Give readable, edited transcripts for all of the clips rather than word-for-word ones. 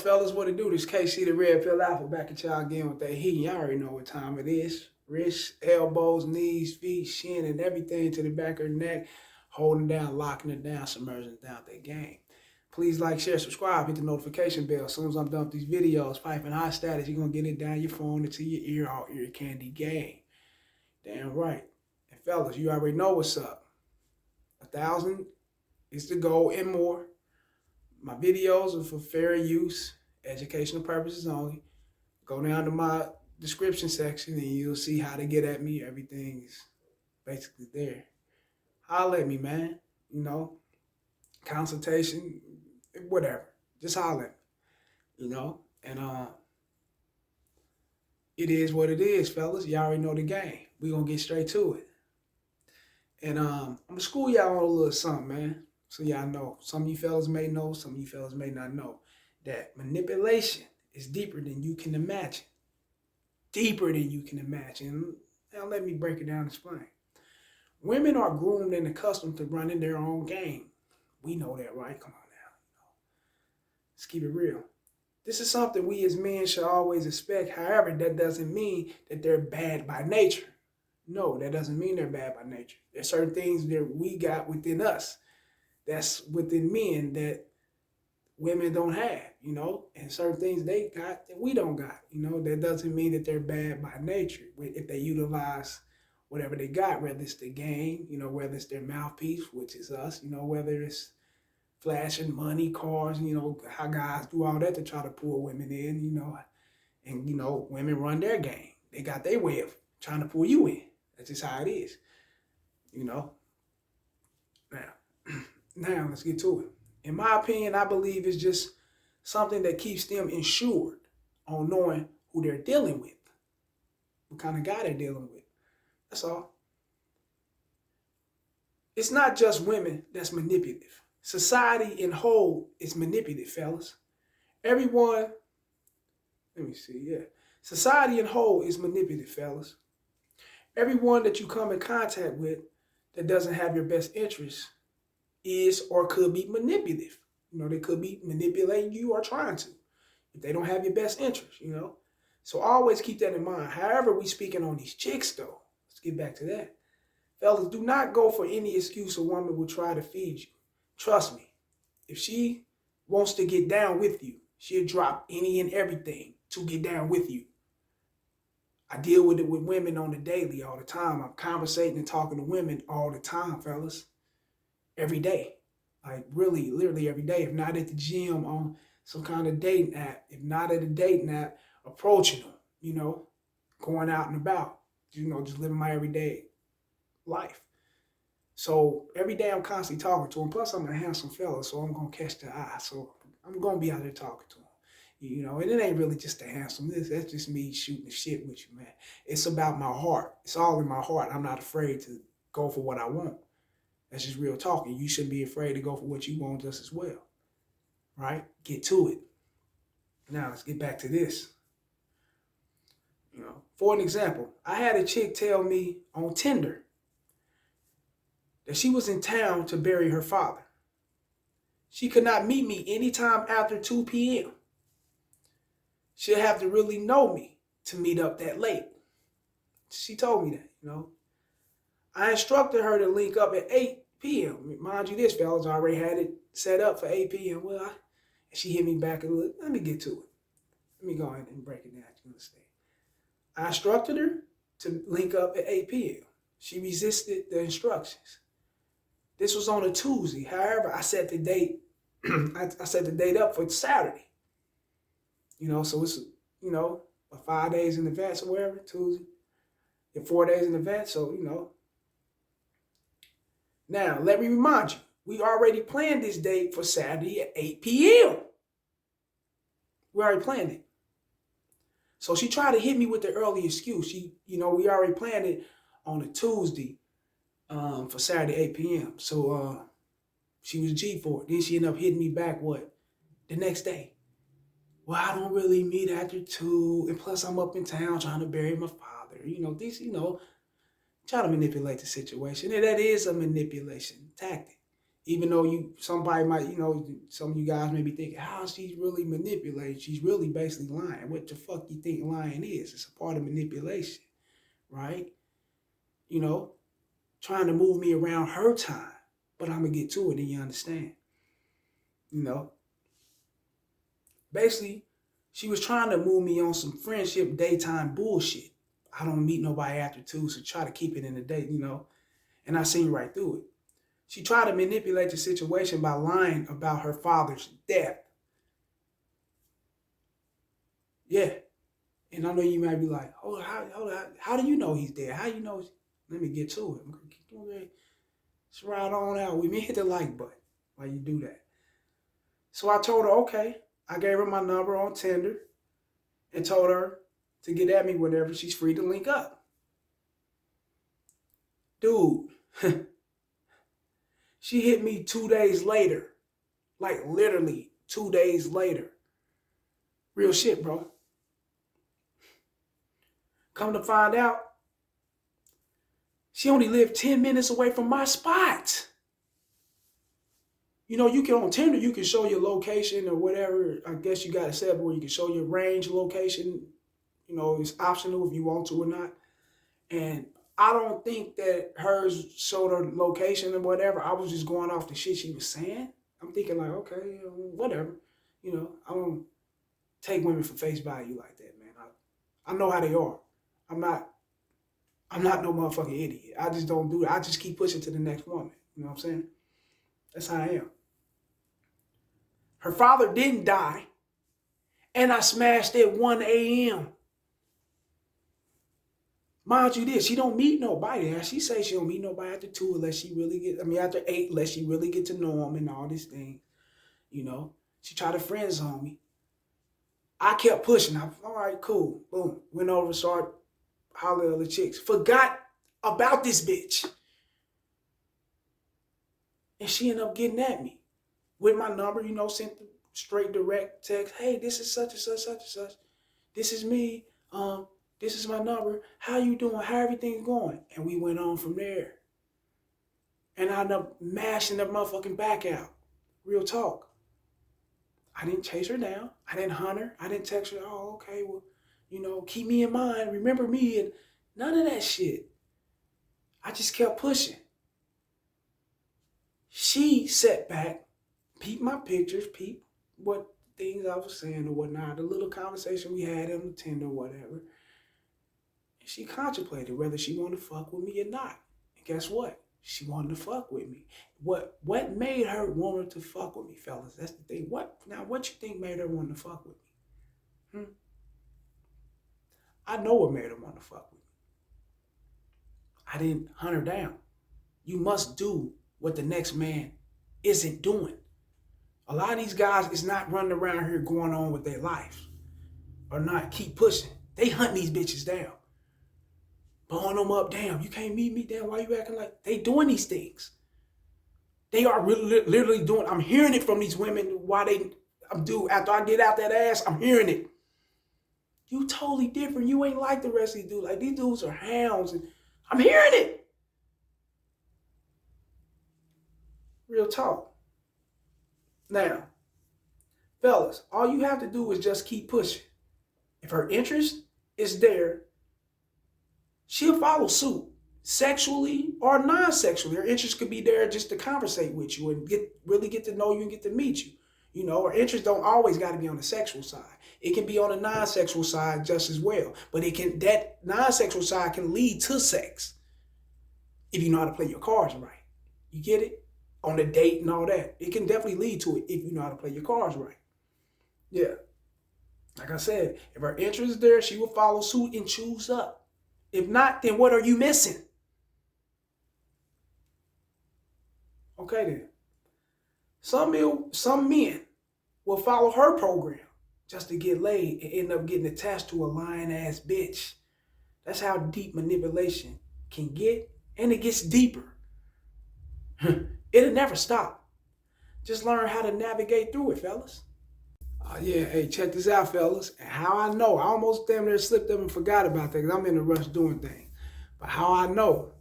fellas, what it do? This KC the Red Pill Alpha back at y'all again with that heat. Y'all already know what time it is. Wrists, elbows, knees, feet, shin, and everything to the back of the neck, holding down, locking it down, submerging it down that game. Please like, share, subscribe, hit the notification bell. As soon as I'm done with these videos, piping high status, you're going to get it down your phone into your ear, all ear candy game. Damn right. And fellas, you already know what's up. 1,000 is the goal and more. My videos are for fair use, educational purposes only. Go down to my description section and you'll see how to get at me. Everything's basically there. Holler at me, man. You know, consultation, whatever. Just holler at me, you know. And it is what it is, fellas. Y'all already know the game. We're going to get straight to it. And I'm going to school y'all on a little something, man. So y'all know. Some of you fellas may know, some of you fellas may not know that manipulation is deeper than you can imagine. Deeper than you can imagine. Now let me break it down and explain. Women are groomed and accustomed to running their own game. We know that, right? Come on now. Let's keep it real. This is something we as men should always expect. However, that doesn't mean that they're bad by nature. No, that doesn't mean they're bad by nature. There's certain things that we got within us that's within men that women don't have, you know, and certain things they got that we don't got, you know. That doesn't mean that they're bad by nature if they utilize whatever they got, whether it's the game, you know, whether it's their mouthpiece, which is us, you know, whether it's flashing money, cars, you know, how guys do all that to try to pull women in, you know, and, you know, women run their game. They got their way of trying to pull you in. That's just how it is, you know. Now, let's get to it. In my opinion, I believe it's just something that keeps them insured on knowing who they're dealing with, what kind of guy they're dealing with. That's all. It's not just women that's manipulative. Society in whole is manipulative, fellas. Everyone, let me see, yeah. Society in whole is manipulative, fellas. Everyone that you come in contact with that doesn't have your best interests is or could be manipulative. You know, they could be manipulating you or trying to, if they don't have your best interest, you know. So always keep that in mind. However, we speaking on these chicks, though. Let's get back to that. Fellas, do not go for any excuse a woman will try to feed you. Trust me, if she wants to get down with you, she'll drop any and everything to get down with you. I deal with it with women on the daily all the time. I'm conversating and talking to women all the time, fellas. Every day. Like really, literally every day. If not at the gym, on some kind of dating app. If not at a dating app, approaching them, you know, going out and about, you know, just living my everyday life. So every day I'm constantly talking to them. Plus I'm a handsome fella, so I'm going to catch their eye. So I'm going to be out there talking to them. You know, and it ain't really just the handsomeness. That's just me shooting the shit with you, man. It's about my heart. It's all in my heart. I'm not afraid to go for what I want. That's just real talking. You shouldn't be afraid to go for what you want just as well. Right? Get to it. Now, let's get back to this. You know, for an example, I had a chick tell me on Tinder that she was in town to bury her father. She could not meet me anytime after 2 p.m. She'll have to really know me to meet up that late. She told me that, you know. I instructed her to link up at 8 p.m. Mind you, this fellas already had it set up for 8 p.m. Well, she hit me back and look, let me get to it. Let me go ahead and break it down. You understand? I instructed her to link up at 8 p.m. She resisted the instructions. This was on a Tuesday. However, I set the date. I set the date up for Saturday. You know, so it's, you know, 5 days in advance or whatever, Tuesday. 4 days in advance, so, you know. Now, let me remind you, we already planned this date for Saturday at 8 p.m. We already planned it. So she tried to hit me with the early excuse. You know, we already planned it on a Tuesday for Saturday 8 p.m. So she was G for it. Then she ended up hitting me back, what, the next day. Well, I don't really meet after 2, and plus I'm up in town trying to bury my father. You know, this, you know, try to manipulate the situation. And that is a manipulation tactic. Even though somebody might, some of you guys may be thinking, how she's really manipulating. She's really basically lying. What the fuck you think lying is? It's a part of manipulation, right? You know, trying to move me around her time. But I'm going to get to it and you understand. Basically, she was trying to move me on some friendship daytime bullshit. I don't meet nobody after 2, so try to keep it in the day, And I seen right through it. She tried to manipulate the situation by lying about her father's death. Yeah. And I know you might be like, how do you know he's dead? How you know? Let me get to it. I'm going to keep doing it. Just ride on out with me. Hit the like button while you do that. So I told her, okay. I gave her my number on Tinder and told her to get at me whenever she's free to link up. Dude, she hit me 2 days later. Like literally 2 days later. Real shit, bro. Come to find out, she only lived 10 minutes away from my spot. You can on Tinder, you can show your location or whatever. I guess you got it set up where you can show your range location. It's optional if you want to or not. And I don't think that hers showed her location or whatever. I was just going off the shit she was saying. I'm thinking like, okay, whatever. I don't take women for face value like that, man. I know how they are. I'm not no motherfucking idiot. I just don't do it. I just keep pushing to the next woman. You know what I'm saying? That's how I am. Her father didn't die, and I smashed at 1 a.m. Mind you this, she don't meet nobody. She say she don't meet nobody after 2 unless she really after 8 unless she really get to know him and all these things. She tried to friend zone me. I kept pushing. All right, cool. Boom. Went over, started hollering at the chicks. Forgot about this bitch. And she ended up getting at me. With my number, sent the straight direct text. Hey, this is such and such, such and such. This is me. This is my number. How you doing? How everything's going? And we went on from there. And I ended up mashing the motherfucking back out. Real talk. I didn't chase her down. I didn't hunt her. I didn't text her, oh, okay, well, keep me in mind. Remember me. And none of that shit. I just kept pushing. She sat back, peeped my pictures, peeped what things I was saying or whatnot, the little conversation we had on the Tinder or whatever. And she contemplated whether she wanted to fuck with me or not. And guess what? She wanted to fuck with me. What made her want her to fuck with me, fellas? That's the thing. What you think made her want to fuck with me? I know what made her want to fuck with me. I didn't hunt her down. You must do what the next man isn't doing. A lot of these guys is not running around here going on with their life or not keep pushing. They hunt these bitches down. Blowing them up, damn, you can't meet me, damn, why you acting like they doing these things? They are really, literally doing, I'm hearing it from these women after I get out that ass, I'm hearing it. You totally different. You ain't like the rest of these dudes. Like these dudes are hounds and I'm hearing it. Real talk. Now, fellas, all you have to do is just keep pushing. If her interest is there, she'll follow suit, sexually or non-sexually. Her interest could be there just to conversate with you and really get to know you and get to meet you. Her interest don't always got to be on the sexual side. It can be on the non-sexual side just as well. But that non-sexual side can lead to sex if you know how to play your cards right. You get it? On the date and all that. It can definitely lead to it if you know how to play your cards right. Yeah. Like I said, if her interest is there, she will follow suit and choose up. If not, then what are you missing? Okay then. Some men will follow her program just to get laid and end up getting attached to a lying ass bitch. That's how deep manipulation can get, and it gets deeper. It'll never stop. Just learn how to navigate through it, fellas. Yeah, hey, check this out, fellas. And how I know, I almost damn near slipped up and forgot about that because I'm in a rush doing things. But how I know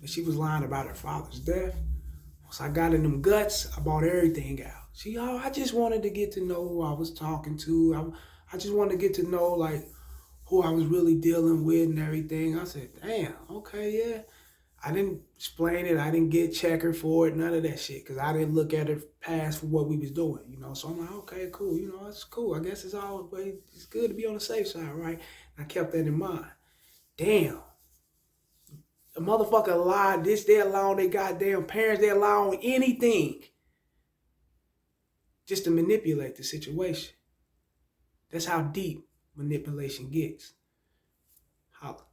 that she was lying about her father's death, Once I got in them guts, I bought everything out. I just wanted to get to know who I was talking to. I just wanted to get to know, like, who I was really dealing with and everything. I said, damn, okay, yeah. I didn't explain it. I didn't get checker for it, none of that shit, because I didn't look at it past for what we was doing, So I'm like, okay, cool. That's cool. I guess it's good to be on the safe side, right? And I kept that in mind. Damn. The motherfucker lied. They allow their goddamn parents. They allow anything just to manipulate the situation. That's how deep manipulation gets. Holla.